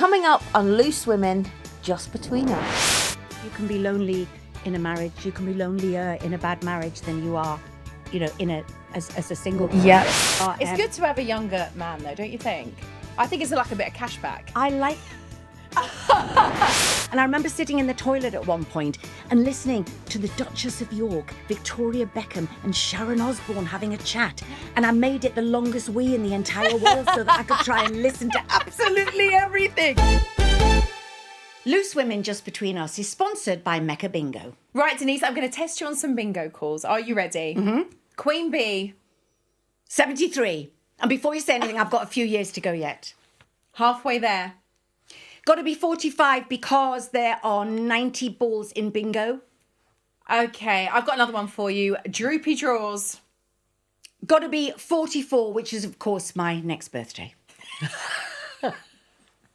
Coming up on Loose Women, just between us. You can be lonely in a marriage. You can be lonelier in a bad marriage than you are, as a single. Yeah. It's good to have a younger man, though, don't you think? I think it's like a bit of cashback. I like. And I remember sitting in the toilet at one point and listening to the Duchess of York, Victoria Beckham, and Sharon Osbourne having a chat. And I made it the longest wee in the entire world so that I could try and listen to absolutely everything. Loose Women Just Between Us is sponsored by Mecca Bingo. Right, Denise, I'm going to test you on some bingo calls. Are you ready? Mm-hmm. Queen Bee. 73. And before you say anything, I've got a few years to go yet. Halfway there. Got to be 45 because there are 90 balls in bingo. Okay, I've got another one for you. Droopy Drawers. Got to be 44, which is, of course, my next birthday.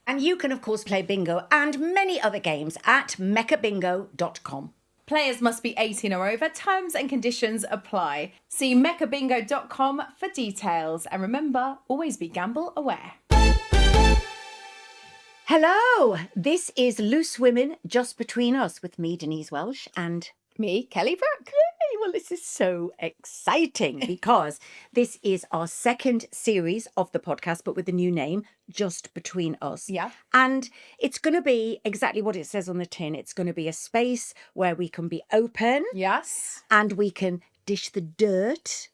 And you can, of course, play bingo and many other games at meccabingo.com. Players must be 18 or over. Terms and conditions apply. See meccabingo.com for details. And remember, always be gamble aware. Hello, this is Loose Women Just Between Us with me, Denise Welch, and Me, Kelly Brook. Yay, well, this is so exciting because this is our second series of the podcast, but with the new name, Just Between Us. Yeah. And it's going to be exactly what it says on the tin. It's going to be a space where we can be open. Yes. And we can dish the dirt.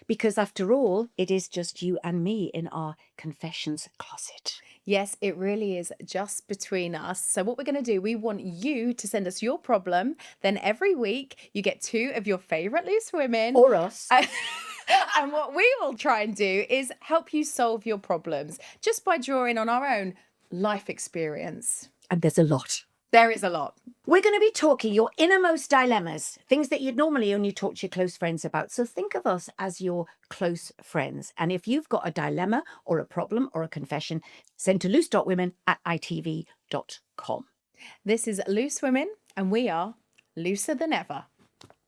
Because after all, it is just you and me in our confessions closet. Yes, it really is just between us. So what we're going to do, we want you to send us your problem. Then every week you get two of your favourite loose women. Or us. And what we will try and do is help you solve your problems just by drawing on our own life experience. And there's a lot. There is a lot. We're going to be talking your innermost dilemmas, things that you'd normally only talk to your close friends about. So think of us as your close friends. And if you've got a dilemma or a problem or a confession, send to loose.women@ITV.com. This is Loose Women, and we are looser than ever.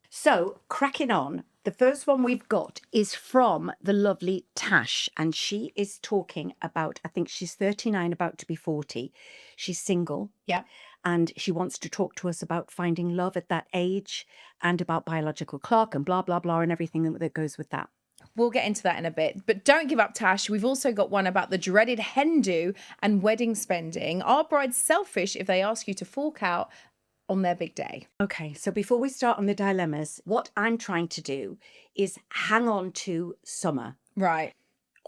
So, cracking on, the first one we've got is from the lovely Tash, and she is talking about, I think she's 39, about to be 40. She's single. Yeah. And she wants to talk to us about finding love at that age and about biological clock and blah, blah, blah, and everything that goes with that. We'll get into that in a bit. But don't give up, Tash. We've also got one about the dreaded hen do and wedding spending. Are brides selfish if they ask you to fork out on their big day? Okay, so before we start on the dilemmas, what I'm trying to do is hang on to summer. Right.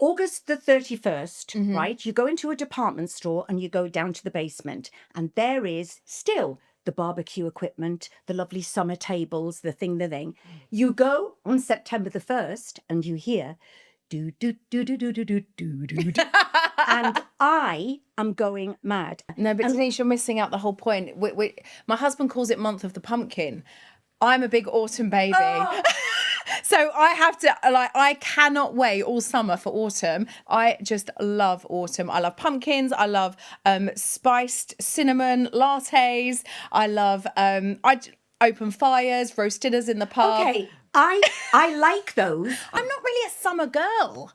August the 31st, right? You go into a department store and you go down to the basement and there is still the barbecue equipment, the lovely summer tables, the thing. You go on September the 1st and you hear do, do, do, do, do, do, do, do, do. And I am going mad. No, but Denise, you're missing out the whole point. My husband calls it month of the pumpkin. I'm a big autumn baby. Oh. So I have to, I cannot wait all summer for autumn. I just love autumn. I love pumpkins. I love spiced cinnamon lattes. I love open fires, roast dinners in the pub. Okay, I like those. I'm not really a summer girl.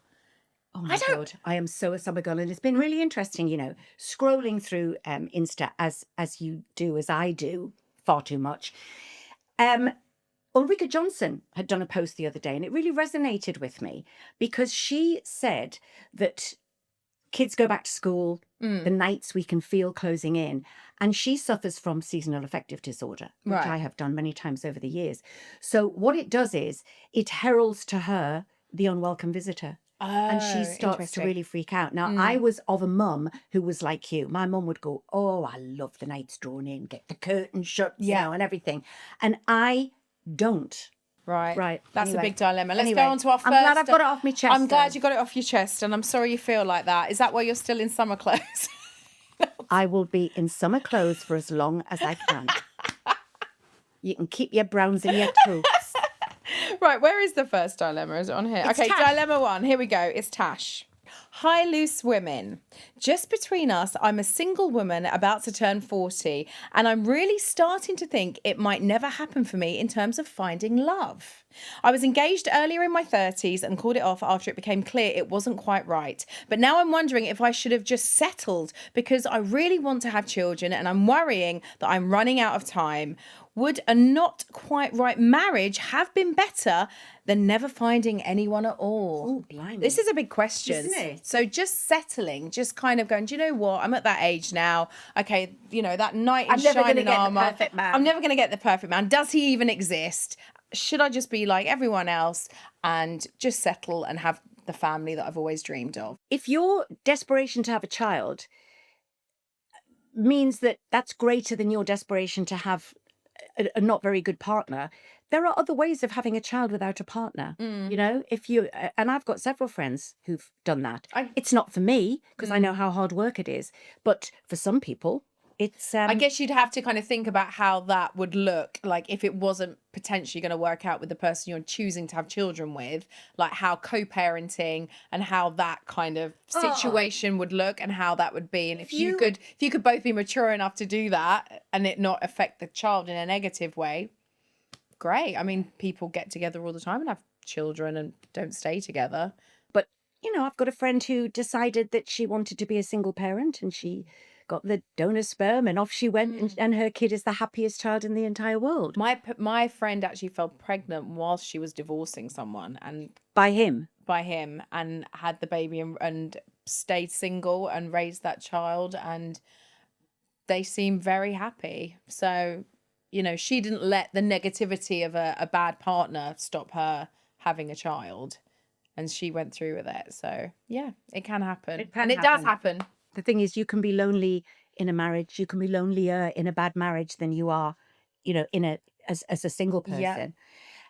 Oh my God, I am so a summer girl. And it's been really interesting, scrolling through Insta as you do, as I do, far too much. Ulrika Johnson had done a post the other day and it really resonated with me because she said that kids go back to school, the nights we can feel closing in, and she suffers from seasonal affective disorder, which I have done many times over the years. So what it does is it heralds to her the unwelcome visitor. Oh, and she starts to really freak out. Now, I was of a mum who was like you. My mum would go, oh, I love the nights drawn in, get the curtain shut, and everything. And I don't. Right. That's anyway. a big dilemma. Let's go on to our first. I'm glad I've got it off my chest. I'm glad you got it off your chest, and I'm sorry you feel like that. Is that why you're still in summer clothes? I will be in summer clothes for as long as I can. You can keep your browns in your coats. Right, where is the first dilemma? Is it on here? It's okay, Tash. Dilemma 1. Here we go. It's Tash. Hi, loose women. Just between us, I'm a single woman about to turn 40, and I'm really starting to think it might never happen for me in terms of finding love. I was engaged earlier in my 30s and called it off after it became clear it wasn't quite right. But now I'm wondering if I should have just settled because I really want to have children and I'm worrying that I'm running out of time. Would a not quite right marriage have been better than never finding anyone at all? Oh, blimey. This is a big question. Isn't it? So just settling, just kind of going, do you know what? I'm at that age now. Okay, you know, that knight in I'm never gonna shining get the armor. perfect man. I'm never going to get the perfect man. Does he even exist? Should I just be like everyone else and just settle and have the family that I've always dreamed of? If your desperation to have a child means that that's greater than your desperation to have a not very good partner, there are other ways of having a child without a partner. You know, if you, and I've got several friends who've done that. It's not for me because I know how hard work it is, but for some people, it's. I guess you'd have to kind of think about how that would look, like if it wasn't potentially going to work out with the person you're choosing to have children with, like how co-parenting and how that kind of situation would look and how that would be. And if you could both be mature enough to do that and it not affect the child in a negative way, great. I mean, people get together all the time and have children and don't stay together. But, you know, I've got a friend who decided that she wanted to be a single parent and she got the donor sperm and off she went and her kid is the happiest child in the entire world. My friend actually fell pregnant whilst she was divorcing someone and By him. and had the baby and stayed single and raised that child and they seem very happy. So, you know, she didn't let the negativity of a bad partner stop her having a child and she went through with it. So yeah, it can happen. It does happen. The thing is, you can be lonely in a marriage. You can be lonelier in a bad marriage than you are, you know, as a single person.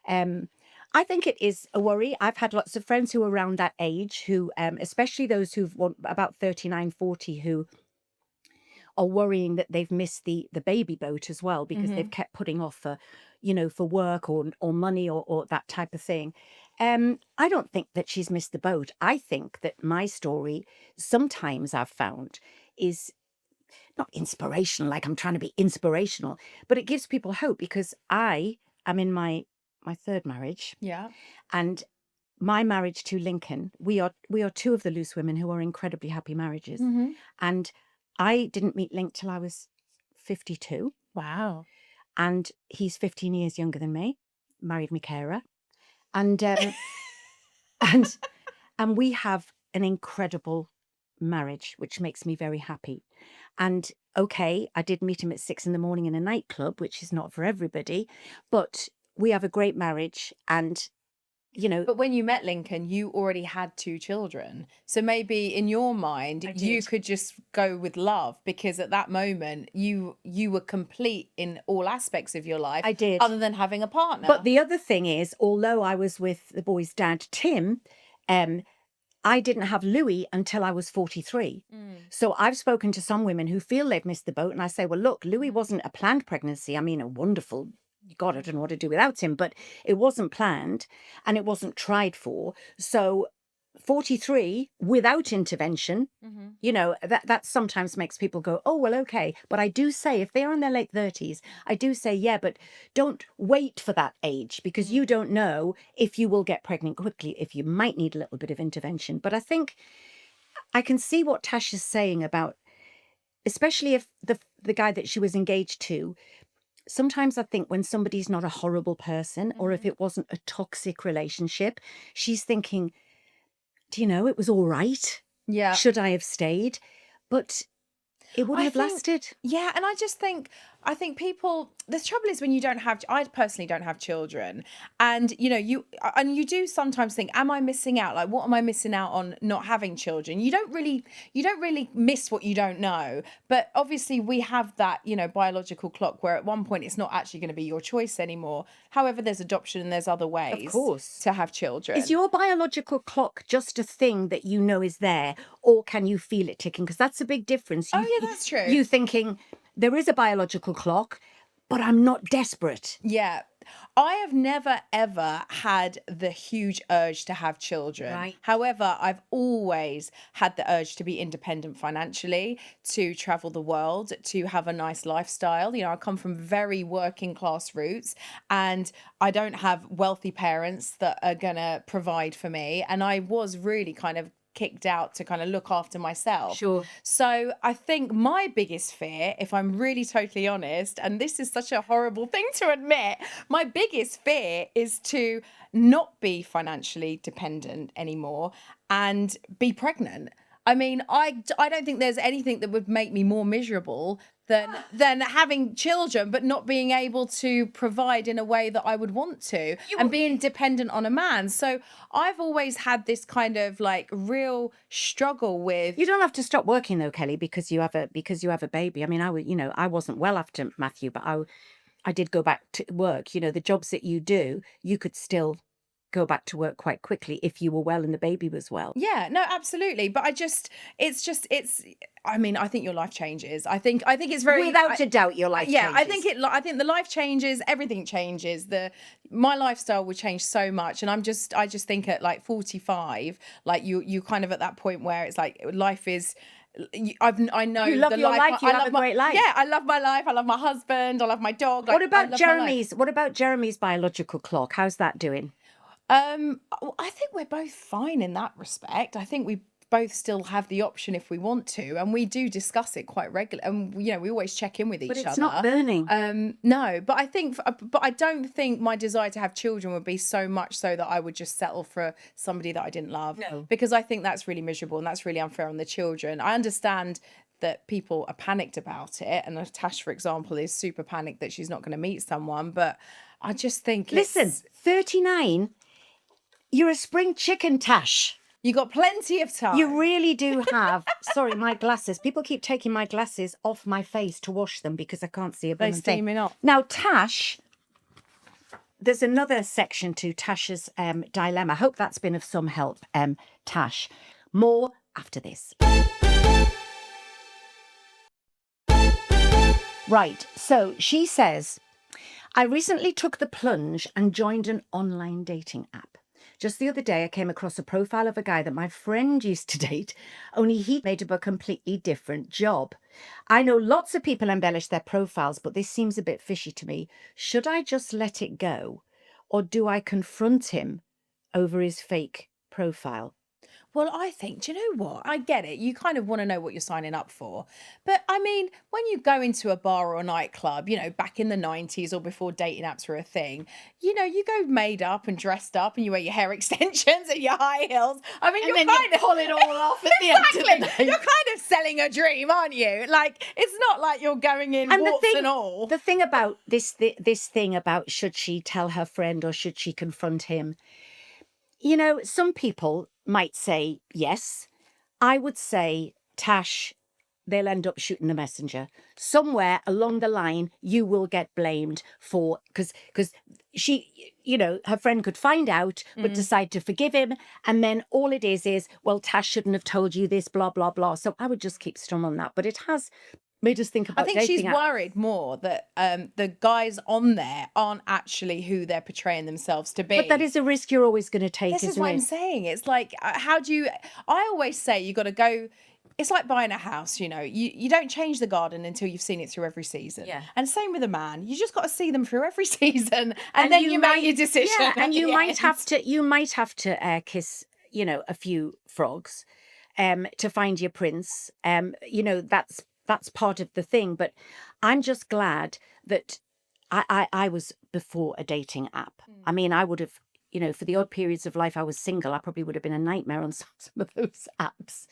I think it is a worry. I've had lots of friends who are around that age who, especially those who've about 39, 40, who are worrying that they've missed the baby boat as well because they've kept putting off for, you know, for work or money or that type of thing. I don't think that she's missed the boat. I think that my story, sometimes I've found, is not inspirational, like I'm trying to be inspirational, but it gives people hope because I am in my third marriage. Yeah. And my marriage to Lincoln, we are two of the loose women who are incredibly happy marriages. And I didn't meet Link till I was 52. Wow. And he's 15 years younger than me, married me carer. And and we have an incredible marriage, which makes me very happy. And okay, I did meet him at 6 a.m. in a nightclub, which is not for everybody, but we have a great marriage. And you know, but when you met Lincoln, you already had 2 children. So maybe in your mind, you could just go with love because at that moment you were complete in all aspects of your life. I did. Other than having a partner. But the other thing is, although I was with the boy's dad, Tim, I didn't have Louis until I was 43. So I've spoken to some women who feel they've missed the boat. And I say, well, look, Louis wasn't a planned pregnancy. I mean, a wonderful, God, I don't know what to do without him, but it wasn't planned and it wasn't tried for. So 43 without intervention, you know, that sometimes makes people go, oh, well, okay. But I do say if they're in their late 30s, I do say, yeah, but don't wait for that age because you don't know if you will get pregnant quickly, if you might need a little bit of intervention. But I think I can see what Tash is saying about, especially if the guy that she was engaged to, sometimes I think when somebody's not a horrible person or if it wasn't a toxic relationship, she's thinking, do you know, it was all right. Yeah. Should I have stayed? But it wouldn't have lasted. Yeah. And I think people, the trouble is when you don't have, I personally don't have children and, you know, you do sometimes think, am I missing out? Like, what am I missing out on not having children? You don't really miss what you don't know. But obviously we have that, you know, biological clock where at one point it's not actually going to be your choice anymore. However, there's adoption and there's other ways of course to have children. Is your biological clock just a thing that you know is there or can you feel it ticking? Because that's a big difference. Yeah, that's true. You thinking, there is a biological clock, but I'm not desperate. Yeah. I have never ever had the huge urge to have children. Right. However, I've always had the urge to be independent financially, to travel the world, to have a nice lifestyle. You know, I come from very working class roots, and I don't have wealthy parents that are going to provide for me. And I was really kind of kicked out to kind of look after myself. Sure. So I think my biggest fear, if I'm really totally honest, and this is such a horrible thing to admit, my biggest fear is to not be financially dependent anymore and be pregnant. I mean, I don't think there's anything that would make me more miserable than having children, but not being able to provide in a way that I would want to, and being dependent on a man. So I've always had this kind of like real struggle with. You don't have to stop working though, Kelly, because you have a baby. I mean, I wasn't well after Matthew, but I did go back to work. You know, the jobs that you do, you could still go back to work quite quickly if you were well and the baby was well. Yeah, no, absolutely. But I mean, I think your life changes. I think it's very, Without a doubt, your life changes. I think the life changes, everything changes. My lifestyle will change so much. And I just think at like 45, like you kind of at that point where it's like life is, I know you love the your life. You I have love a great life. Yeah, I love my life. I love my husband. I love my dog. What about Jeremy's biological clock? How's that doing? I think we're both fine in that respect. I think we both still have the option if we want to, and we do discuss it quite regularly. And you know, we always check in with each other. But it's not burning. No, but I don't think my desire to have children would be so much so that I would just settle for somebody that I didn't love. No. Because I think that's really miserable and that's really unfair on the children. I understand that people are panicked about it, and Tash, for example, is super panicked that she's not going to meet someone. But I just think, listen, 39. You're a spring chicken, Tash. You got plenty of time. You really do have. Sorry, my glasses. People keep taking my glasses off my face to wash them because I can't see a They're blooming steaming thing. up. Now, Tash, there's another section to Tash's dilemma. I hope that's been of some help, Tash. More after this. Right, so she says, I recently took the plunge and joined an online dating app. Just the other day, I came across a profile of a guy that my friend used to date, only he made up a completely different job. I know lots of people embellish their profiles, but this seems a bit fishy to me. Should I just let it go, or do I confront him over his fake profile? Well, I think, do you know what? I get it. You kind of want to know what you're signing up for. But I mean, when you go into a bar or a nightclub, you know, back in the 90s or before dating apps were a thing, you know, you go made up and dressed up and you wear your hair extensions and your high heels. I mean, you're kind of pull it all off at the end of the day. You're kind of selling a dream, aren't you? Like, it's not like you're going in warts and all. The thing about this thing about should she tell her friend or should she confront him? You know, some people might say yes. I would say, Tash, they'll end up shooting the messenger. Somewhere along the line, you will get blamed for, because she, you know, her friend could find out, but decide to forgive him. And then all it is, well, Tash shouldn't have told you this, blah, blah, blah. So I would just keep stum on that. But it has made us think about I think she's worried more that the guys on there aren't actually who they're portraying themselves to be. But that is a risk you're always going to take, This is isn't what it? I'm saying. It's like, I always say you got to go. It's like buying a house, you know. You don't change the garden until you've seen it through every season. Yeah. And same with a man. You just got to see them through every season, and then you make your decision. Yeah, and you might have to kiss, you know, a few frogs, to find your prince. You know, that's part of the thing. But I'm just glad that I was before a dating app. I mean, I would have, you know, for the odd periods of life I was single, I probably would have been a nightmare on some of those apps.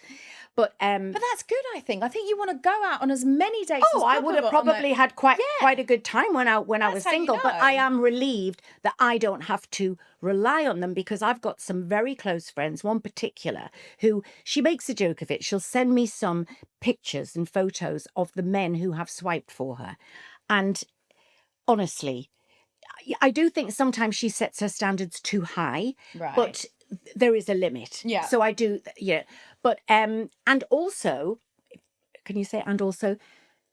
But that's good, I think. I think you want to go out on as many dates as possible. I would have probably had quite a good time when I was single. But I am relieved that I don't have to rely on them, because I've got some very close friends, one particular, who, she makes a joke of it. She'll send me some pictures and photos of the men who have swiped for her. And honestly, I do think sometimes she sets her standards too high, Right. but there is a limit. Yeah. So I do, yeah. But, and also, can you say, and also,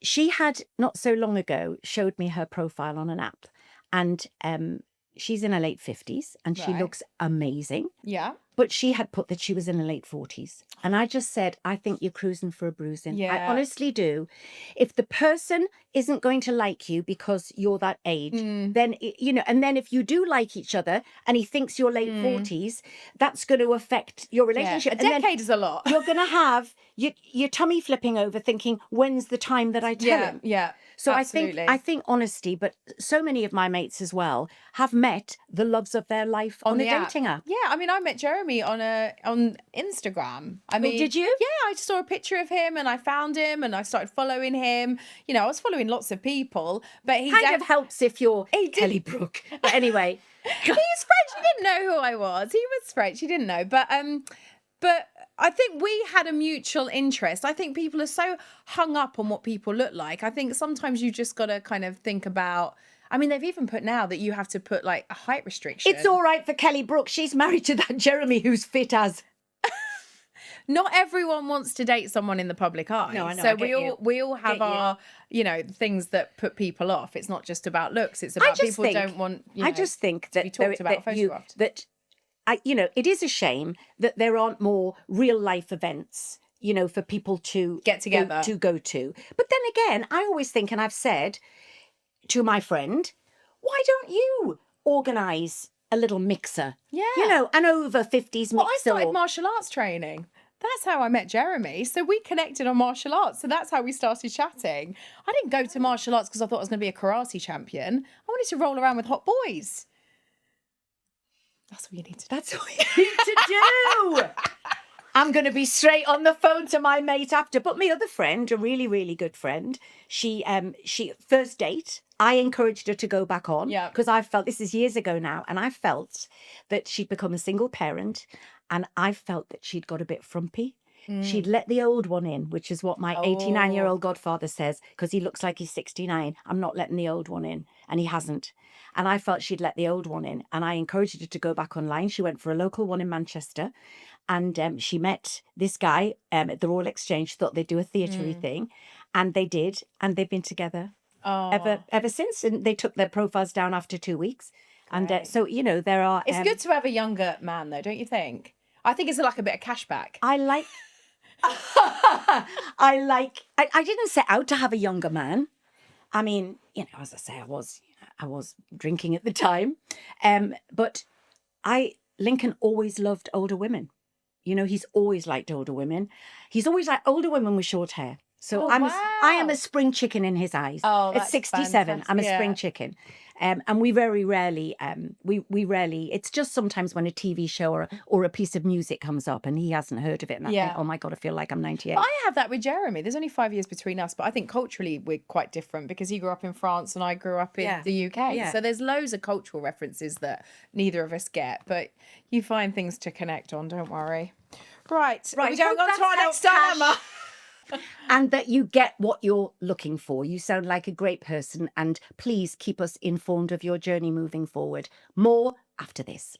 she had not so long ago showed me her profile on an app. and she's in her late 50s, and she Right. looks amazing. Yeah. But she had put that she was in her late 40s. And I just said, I think you're cruising for a bruising. I Yeah. honestly do. If the person isn't going to like you because you're that age, then, and then if you do like each other and he thinks you're late 40s, that's going to affect your relationship. A And then decade is a lot. you're going to have your tummy flipping over thinking, when's the time that I tell him? Yeah. So absolutely. I think honesty, but so many of my mates as well have met the loves of their life on a the dating app. Yeah, I mean, I met Jeremy on Instagram. I mean, did you? Yeah, I saw a picture of him and I found him and I started following him. You know, I was following lots of people, but he Kind of helps if you're did- Kelly Brook. But anyway, he was French. He didn't know who I was. He was French. He didn't know, but I think we had a mutual interest. I think people are so hung up on what people look like. I think sometimes you just got to kind of think about. I mean, they've even put now that you have to put like a height restriction. it's all right for Kelly Brook. She's married to that Jeremy who's fit as. Not everyone wants to date someone in the public eye. No, I know, So I get we all have Get you. our, things that put people off. It's not just about looks. It's about people don't want. I just think that be talked about, photographed. it is a shame that there aren't more real life events, for people to Get together. to go to. But then again, I always think, and I've said to my friend, why don't you organise a little mixer? Yeah. An over 50s mixer. Well, I started martial arts training. That's how I met Jeremy. So we connected on martial arts. So that's how we started chatting. I didn't go to martial arts because I thought I was going to be a karate champion. I wanted to roll around with hot boys. That's what you need to do. That's what you need to do. I'm going to be straight on the phone to my mate after. But my other friend, a really, really good friend, she first date, I encouraged her to go back on. Yeah. Because I felt, this is years ago now, and I felt that she'd become a single parent, and I felt that she'd got a bit frumpy. She'd let the old one in, which is what my 89-year-old godfather says, because he looks like he's 69. I'm not letting the old one in. And he hasn't. And I felt she'd let the old one in. And I encouraged her to go back online. She went for a local one in Manchester. And she met this guy at the Royal Exchange, thought they'd do a theatre-y thing. And they did. And they've been together ever since. And they took their profiles down after 2 weeks. And so, there are... It's good to have a younger man, though, don't you think? I think it's like a bit of cashback. I didn't set out to have a younger man. I mean, as I say, I was drinking at the time. But Lincoln always loved older women. He's always liked older women. He's always liked older women with short hair. So I am a spring chicken in his eyes. Oh, At that's 67, fantastic. I'm a Yeah. spring chicken. And we very rarely, we rarely, it's just sometimes when a TV show or a piece of music comes up and he hasn't heard of it. And I think, oh my God, I feel like I'm 98. But I have that with Jeremy. There's only 5 years between us, but I think culturally we're quite different because he grew up in France and I grew up in the UK. Yeah. So there's loads of cultural references that neither of us get, but you find things to connect on, don't worry. Right. Are we going on to our next dilemma? And that you get what you're looking for. You sound like a great person, and please keep us informed of your journey moving forward. More after this.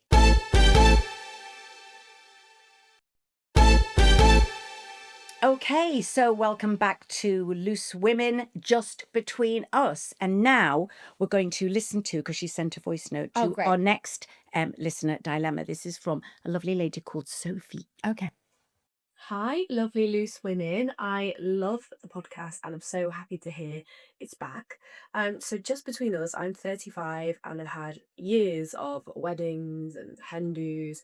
Okay, so welcome back to Loose Women Just Between Us. And now we're going to listen to, because she sent a voice note, to great. our next listener dilemma. This is from a lovely lady called Sophie. Okay. Hi, lovely loose women. I love the podcast and I'm so happy to hear it's back. So just between us, I'm 35 and I've had years of weddings and hen dos,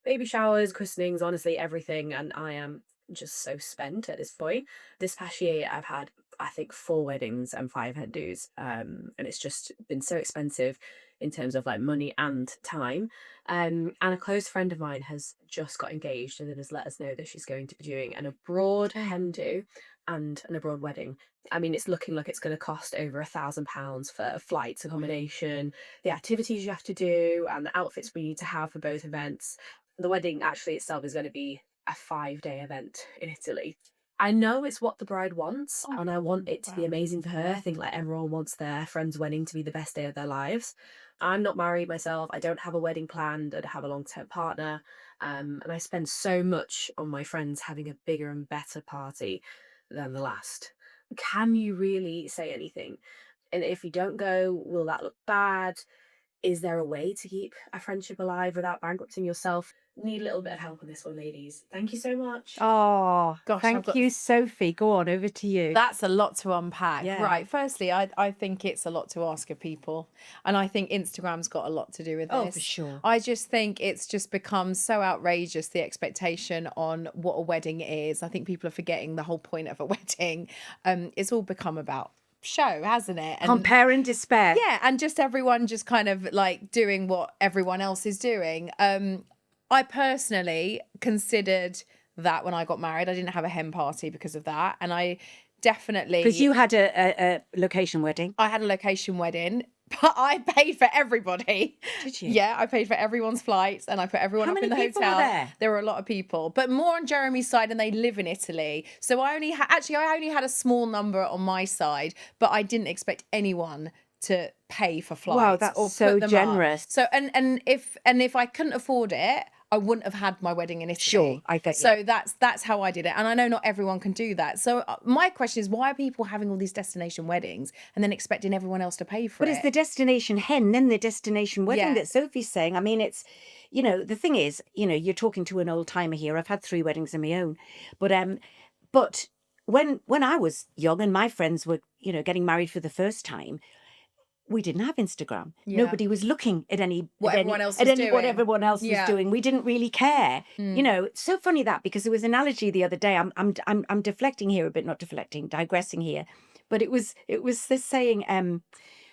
baby showers, christenings, honestly everything, and I am just so spent at this point. This past year I've had, I think, 4 weddings and 5 hen dos, and it's just been so expensive in terms of like money and time. And a close friend of mine has just got engaged and then has let us know that she's going to be doing an abroad hen do and an abroad wedding. I mean, it's looking like it's going to cost over £1,000 for flights, accommodation, the activities you have to do, and the outfits we need to have for both events. The wedding actually itself is going to be a 5-day event in Italy. I know it's what the bride wants, and I want it to be amazing for her. I think like everyone wants their friend's wedding to be the best day of their lives. I'm not married myself. I don't have a wedding planned. I don't have a long-term partner. And I spend so much on my friends having a bigger and better party than the last. Can you really say anything? And if you don't go, will that look bad? Is there a way to keep a friendship alive without bankrupting yourself? Need a little bit of help on this one, ladies. Thank you so much. Oh, Gosh, thank you, Sophie. Go on, over to you. That's a lot to unpack. Yeah. Right. Firstly, I think it's a lot to ask of people. And I think Instagram's got a lot to do with this. Oh, for sure. I just think it's just become so outrageous, the expectation on what a wedding is. I think people are forgetting the whole point of a wedding. It's all become about show, hasn't it? And Compare and despair. yeah, and just everyone just kind of like doing what everyone else is doing. I personally considered that when I got married. I didn't have a hen party because of that. And I definitely... Because you had a location wedding. I had a location wedding, but I paid for everybody. Did you? Yeah, I paid for everyone's flights and I put everyone How up in many the people hotel. were there? There were a lot of people, but more on Jeremy's side, and they live in Italy. So I only had a small number on my side, but I didn't expect anyone to pay for flights. Wow, that's or so put them up. generous. So and if I couldn't afford it, I wouldn't have had my wedding in Italy. Sure, I get you. So that's how I did it. And I know not everyone can do that. So my question is, why are people having all these destination weddings and then expecting everyone else to pay for But it? it's the destination hen, then the destination wedding Yeah. that Sophie's saying. I mean, it's, you know, the thing is, you know, you're talking to an old timer here. I've had 3 weddings of my own. But when I was young and my friends were, you know, getting married for the first time, we didn't have Instagram. Yeah. Nobody was looking at What everyone else was what doing. everyone else was Yeah. doing. We didn't really care. You know, it's so funny that, because there was an analogy the other day. I'm deflecting here a bit, not deflecting, digressing here. But it was this saying,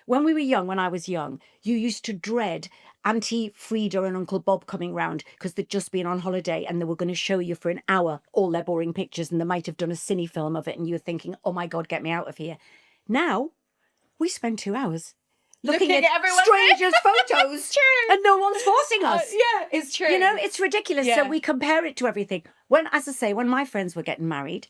when we were young, when I was young, you used to dread Auntie Frida and Uncle Bob coming round because they'd just been on holiday and they were going to show you for an hour all their boring pictures, and they might have done a cine film of it, and you were thinking, oh my God, get me out of here. Now, we spend 2 hours looking at everyone's strangers' photos, It's true. and no one's forcing us. Yeah, it's true. You know, it's ridiculous. Yeah. So we compare it to everything. As I say, when my friends were getting married,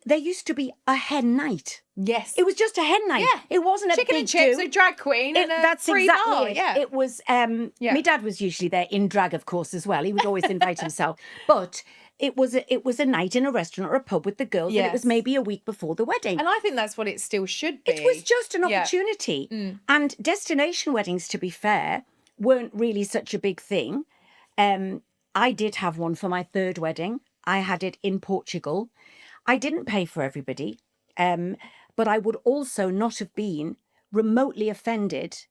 there used to be a hen night. Yes. It was just a hen night. Yeah. It wasn't a Chicken big and chips, do. a drag queen, and a That's free exactly bar. it. Yeah. It was. Yeah. My dad was usually there in drag, of course, as well. He would always invite himself, but it was a night in a restaurant or a pub with the girls, and it was Yes. maybe a week before the wedding. And I think that's what it still should be. It was just an Yeah. opportunity. And destination weddings, to be fair, weren't really such a big thing. I did have one for my 3rd wedding. I had it in Portugal. I didn't pay for everybody, but I would also not have been remotely offended,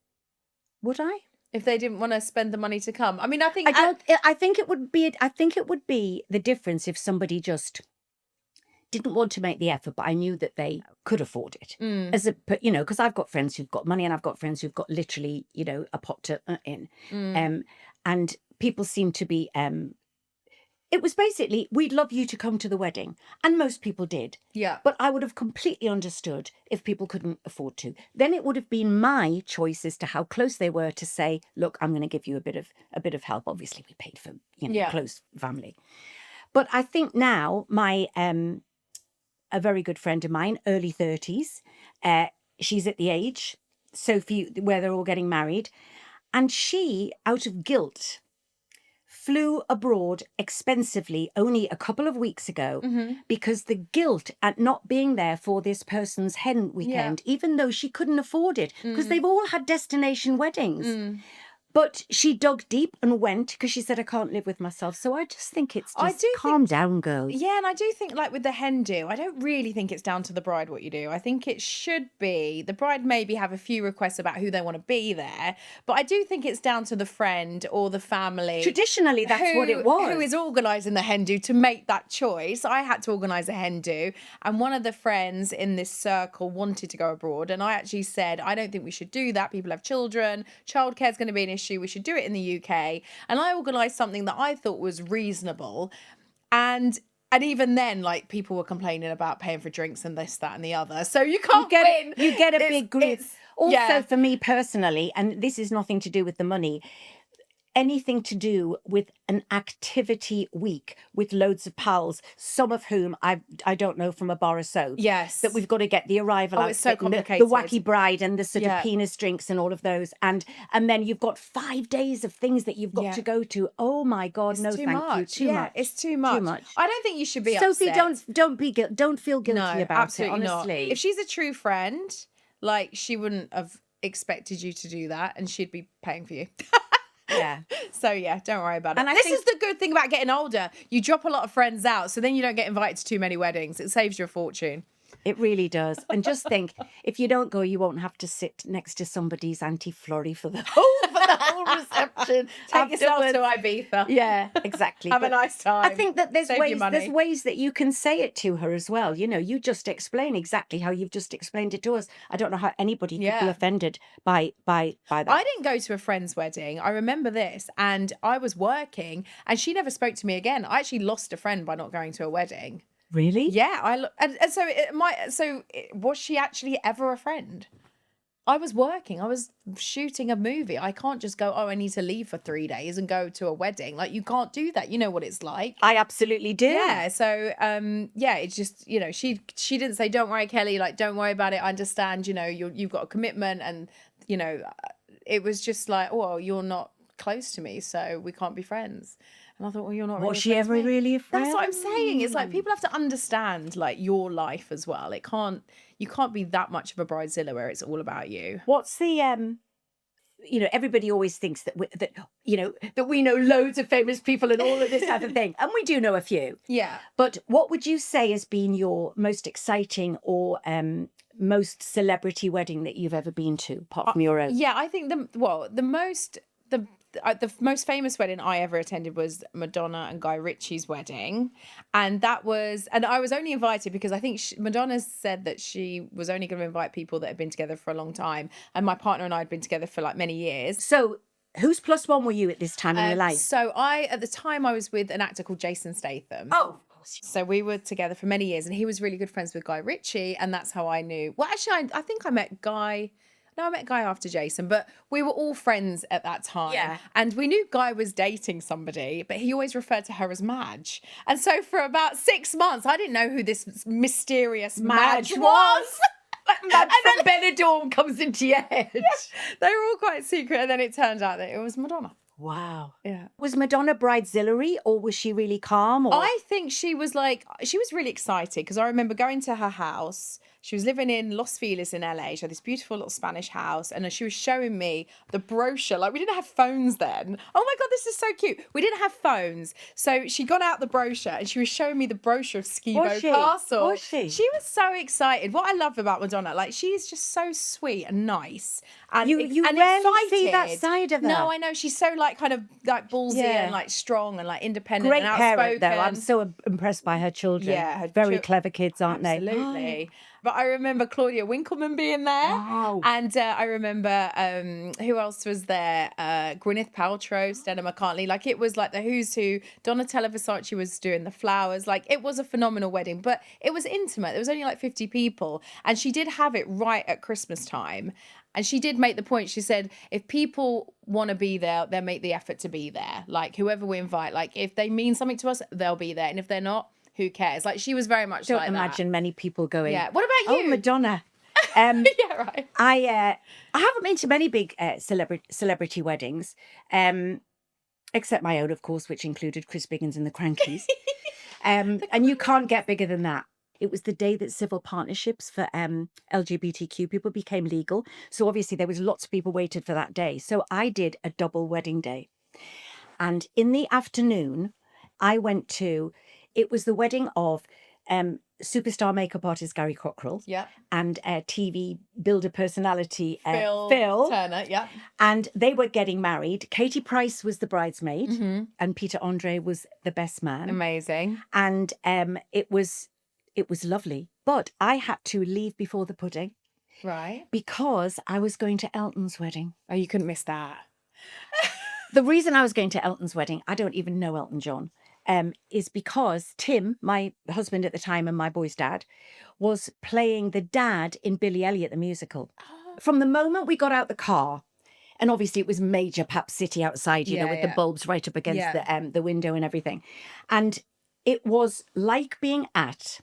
would I? If they didn't want to spend the money to come. I mean, I think... I think it would be the difference if somebody just didn't want to make the effort, but I knew that they could afford it. You know, because I've got friends who've got money, and I've got friends who've got literally, you know, a pot to in. And people seem to be it was basically, we'd love you to come to the wedding. And most people did. Yeah. But I would have completely understood if people couldn't afford to. Then it would have been my choice as to how close they were to say, look, I'm going to give you a bit of help. Obviously, we paid for, you know, Yeah. close family. But I think now a very good friend of mine, early 30s, she's at the age, Sophie, where they're all getting married. And she, out of guilt, flew abroad expensively only a couple of weeks ago because the guilt at not being there for this person's hen weekend, even though she couldn't afford it, because they've all had destination weddings. But she dug deep and went because she said, I can't live with myself. So I just think it's just calm down, girls. Yeah, and I do think, like with the hen do, I don't really think it's down to the bride what you do. I think it should be, the bride maybe have a few requests about who they want to be there, but I do think it's down to the friend or the family. Traditionally, that's what it was. Who is organising the hen do to make that choice. I had to organise a hen do, and one of the friends in this circle wanted to go abroad, and I actually said, I don't think we should do that. People have children. Childcare is going to be an issue. We should do it in the UK. And I organised something that I thought was reasonable. And even then, like, people were complaining about paying for drinks and this, that, and the other. So you can't win. You get a big group. Also, yeah. for me personally, and this is nothing to do with the money, anything to do with an activity week with loads of pals, some of whom I don't know from a bar or so. Yes. That we've got to get the arrival it's so outfit and complicated. the wacky bride and the sort Yeah. of penis drinks and all of those. And then you've got 5 days of things that you've got Yeah. to go to. Oh my God, It's no too thank much. you. Too Yeah, much. it's too much. Too much. I don't think you should be Sophie, upset. don't feel guilty No, about absolutely it, honestly. not. If she's a true friend like she wouldn't have expected you to do that, and she'd be paying for you. Yeah. So yeah, don't worry about it. And I This think- is the good thing about getting older. You drop a lot of friends out, so then you don't get invited to too many weddings. It saves you a fortune. It really does. And just think, if you don't go, you won't have to sit next to somebody's Auntie Florrie for the whole reception. Take yourself to afterwards. Ibiza. Yeah, exactly. Have a But nice time. I think that Save your money. there's ways that you can say it to her as well. You know, you just explain exactly how you've just explained it to us. I don't know how anybody could be Yeah. offended by that. I didn't go to a friend's wedding. I remember this, and I was working, and she never spoke to me again. I actually lost a friend by not going to a wedding. Really? Yeah, was she actually ever a friend? I was working. I was shooting a movie. I can't just go, I need to leave for 3 days and go to a wedding. Like, you can't do that. You know what it's like. I absolutely do. Yeah. So, it's just, she didn't say, don't worry, Kelly, like, don't worry about it. I understand, you've got a commitment, and, it was just like, well, you're not close to me, so we can't be friends. And I thought, well, you're not really Was she friends ever with me. really a friend? That's what I'm saying. It's like people have to understand like your life as well. You can't be that much of a bridezilla where it's all about you. What's the everybody always thinks that we know loads of famous people and all of this type of thing, and we do know a few. Yeah. But what would you say has been your most exciting or most celebrity wedding that you've ever been to, apart from your own? Yeah, I think the most famous wedding I ever attended was Madonna and Guy Ritchie's wedding, and I was only invited because I think Madonna said that she was only going to invite people that had been together for a long time, and my partner and I had been together for like many years. So whose plus one were you at this time in your life? So at the time I was with an actor called Jason Statham. Oh, of course. So we were together for many years, and he was really good friends with Guy Ritchie, and that's how I knew. Well, actually, I think I met Guy. No, I met Guy after Jason, but we were all friends at that time. Yeah. And we knew Guy was dating somebody, but he always referred to her as Madge. And so for about 6 months, I didn't know who this mysterious Madge was. Madge from Benidorm comes into your head. They were all quite secret, and then it turned out that it was Madonna. Wow. Yeah. Was Madonna bridezilla-y, or was she really calm? Or... I think she was really excited because I remember going to her house. She was living in Los Feliz in LA. She had this beautiful little Spanish house, and she was showing me the brochure. Like, we didn't have phones then. Oh my God, this is so cute. We didn't have phones. So she got out the brochure and she was showing me the brochure of Skibo Castle. Was she? She was so excited. What I love about Madonna, like, she's just so sweet and nice. And You and rarely see excited. that side of her. No, I know. She's so kind of ballsy Yeah. and like strong and like independent Great and outspoken. parent, though. I'm so impressed by her children. Yeah, her Very clever kids, aren't they? Absolutely. But I remember Claudia Winkleman being there. Wow. And I remember, who else was there? Gwyneth Paltrow, Stella McCartney. Like, it was like the who's who. Donatella Versace was doing the flowers. Like, it was a phenomenal wedding, but it was intimate. There was only like 50 people. And she did have it right at Christmas time. And she did make the point. She said, if people want to be there, they'll make the effort to be there. Like, whoever we invite, like, if they mean something to us, they'll be there. And if they're not, who cares? Like, she was very much Don't like imagine many people going. Yeah. What about you? Oh, Madonna. Yeah, right. I haven't been to many big celebrity weddings, except my own, of course, which included Chris Biggins and the Crankies. And you can't get bigger than that. It was the day that civil partnerships for LGBTQ people became legal. So obviously there was lots of people waited for that day. So I did a double wedding day. And in the afternoon, it was the wedding of superstar makeup artist Gary Cockrell. Yeah. And TV builder personality Phil Turner, yeah. And they were getting married. Katie Price was the bridesmaid, and Peter Andre was the best man. Amazing. And it was lovely. But I had to leave before the pudding. Right. Because I was going to Elton's wedding. Oh, you couldn't miss that. The reason I was going to Elton's wedding, I don't even know Elton John, is because Tim, my husband at the time and my boy's dad, was playing the dad in Billy Elliot, the musical. From the moment we got out the car, and obviously it was major Pap City outside, with the bulbs right up against the window and everything. And it was like being at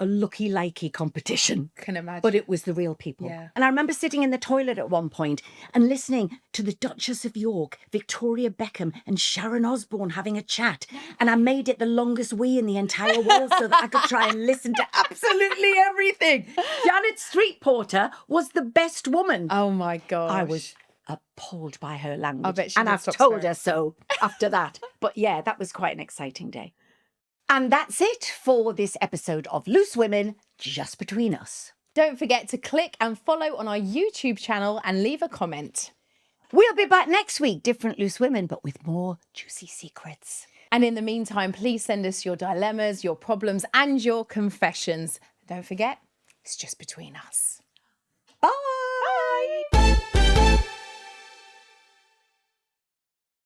a looky-likey competition. Can imagine. But it was the real people. Yeah. And I remember sitting in the toilet at one point and listening to the Duchess of York, Victoria Beckham and Sharon Osbourne having a chat. And I made it the longest wee in the entire world so that I could try and listen to absolutely everything. Janet Street Porter was the best woman. Oh my gosh. I was appalled by her language. bet she and did I've stop told swearing. her so after that. But yeah, that was quite an exciting day. And that's it for this episode of Loose Women, Just Between Us. Don't forget to click and follow on our YouTube channel and leave a comment. We'll be back next week, different loose women, but with more juicy secrets. And in the meantime, please send us your dilemmas, your problems, and your confessions. Don't forget, it's just between us.